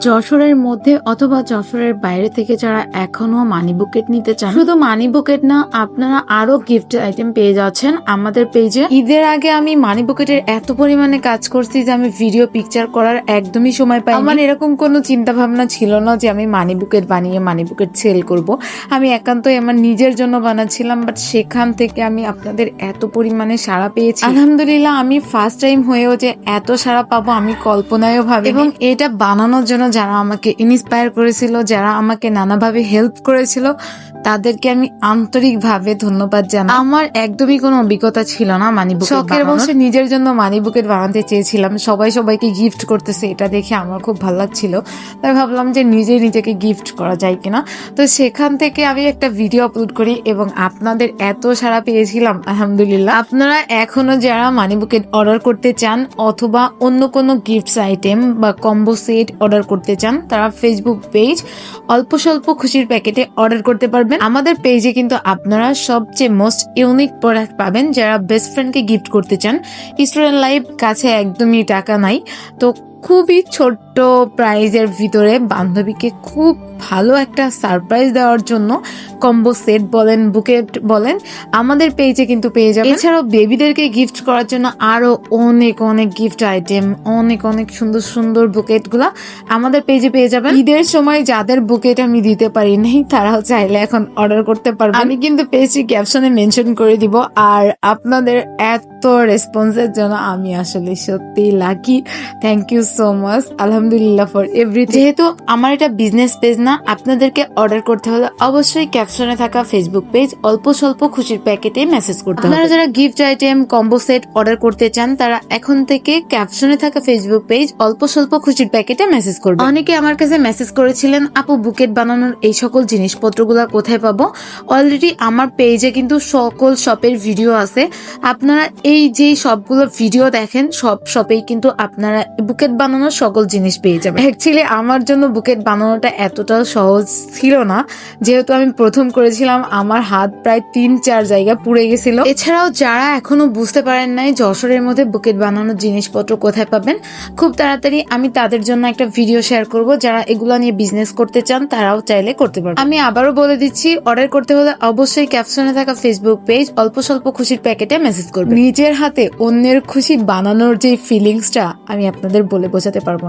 যশোরের মধ্যে অথবা যশোরের বাইরে থেকে যারা এখনো মানি বুকেট নিতে চান, শুধু মানি বুকেট না, আপনারা আরো গিফট আইটেম পেয়ে যাচ্ছেন আমাদের পেজে। ঈদের আগে আমি মানি বুকেটের এত পরিমাণে কাজ করছি যে আমি ভিডিও পিকচার করার একদমই সময় পাই। আমার এরকম কোনো চিন্তা ভাবনা ছিল না যে আমি মানি বুকেট বানিয়ে মানি বুকেট সেল করব। আমি একান্তই আমার নিজের জন্য বানাচ্ছিলাম, বাট সেখান থেকে আমি আপনাদের এত পরিমাণে সাড়া পেয়েছি। আলহামদুলিল্লাহ, আমি ফার্স্ট টাইম হয়েও যে এত সাড়া পাবো আমি কল্পনায়ও ভাবি। এবং এটা বানানোর জন্য যারা আমাকে ইন্সপায়ার করেছিল, যারা আমাকে নানাভাবে হেল্প করেছিল, তাদেরকে আমি আন্তরিকভাবে ধন্যবাদ জানাই। আমার একদমই কোনো অভিজ্ঞতা ছিল না মানি বুকেট বানানোর। শখের বসে নিজের জন্য মানি বুকেট বানাতে চেয়েছিলাম, সবাইকে গিফট করতেছে, এটা দেখে আমার খুব ভালো লাগছিল। তাই ভাবলাম যে নিজেকে গিফট করা যায় কিনা। তো সেখান থেকে আমি একটা ভিডিও আপলোড করি এবং আপনাদের এত সাড়া পেয়েছিলাম, আলহামদুলিল্লাহ। আপনারা এখনো যারা মানি বুকেট অর্ডার করতে চান অথবা অন্য কোনো গিফটস আইটেম বা কম্বো সেট অর্ডার করতে চান, তারা ফেসবুক পেজ অল্প স্বল্প খুশির প্যাকেটে অর্ডার করতে পারবেন। আমাদের পেজে কিন্তু আপনারা সবচেয়ে মোস্ট ইউনিক প্রোডাক্ট পাবেন যারা বেস্ট ফ্রেন্ডকে গিফট করতে চান। স্টুডেন্ট লাইফ কাছে একদমই টাকা নাই, তো খুবই ছোট্ট প্রাইজের ভিতরে বান্ধবীকে খুব ভালো একটা সারপ্রাইজ দেওয়ার জন্য কম্বো সেট বলেন, বুকেট বলেন, আমাদের পেজে কিন্তু পেয়ে যাবেন। এছাড়াও বেবিদেরকে গিফট করার জন্য আরো অনেক গিফট আইটেম, অনেক সুন্দর বুকেট গুলা আমাদের পেজে পেয়ে যাবেন। ঈদের সময় যাদের বুকেট আমি দিতে পারি নাই, তারাও চাইলে এখন অর্ডার করতে পারবেন। আমি কিন্তু পেজটি ক্যাপশনে মেনশন করে দিব। আর আপনাদের এত রেসপন্সের জন্য আমি আসলে সত্যি lucky. Thank you so much, আলহামদুলিল্লাহ ফর এভরিথিং। যেহেতু আমার এটা বিজনেস পেজ না, আপনাদেরকে অর্ডার করতে হলে অবশ্যই ক্যাপশনে থাকা ফেসবুক পেজ অল্প স্বল্প খুশির প্যাকেটে মেসেজ করতে হবে। আপনারা যারা gift item combo set order করতে চান, তারা এখন থেকে ক্যাপশনে থাকা ফেসবুক পেজ অল্প স্বল্প খুশির প্যাকেটে মেসেজ করবেন। অনেকে আমার কাছে মেসেজ করেছিলেন, আপু বুকেট বানানোর এই সকল জিনিসপত্রগুলো কোথায় পাবো? অলরেডি আমার পেজে কিন্তু সকল শপের ভিডিও আছে। আপনারা এই যে সবগুলো ভিডিও দেখেন, সব শপেই কিন্তু আপনারা বুকেট বানানোর সকল জিনিস পেয়ে যাবেন। অ্যাকচুয়ালি আমার জন্য বুকেট বানানোটা এতটা সহজ ছিল না, যেহেতু আমি প্রথম করেছিলাম, আমার হাত প্রায় 3-4 জায়গা পুড়ে গেছিল। এছাড়াও যারা এখনো বুঝতে পারেন নাই যশোরের মধ্যে বুকেট বানানোর জিনিসপত্র কোথায় পাবেন, খুব তাড়াতাড়ি আমি তাদের জন্য একটা ভিডিও শেয়ার করব। যারা এগুলা নিয়ে বিজনেস করতে চান তারাও চাইলে করতে পারবেন। আমি আবারও বলে দিচ্ছি, অর্ডার করতে হলে অবশ্যই ক্যাপশনে থাকা ফেসবুক পেজ অল্প স্বল্প খুশির প্যাকেটে মেসেজ করবেন। নিজের হাতে অন্যের খুশি বানানোর যে ফিলিংসটা আমি আপনাদের বলে বোঝাতে পারবো না।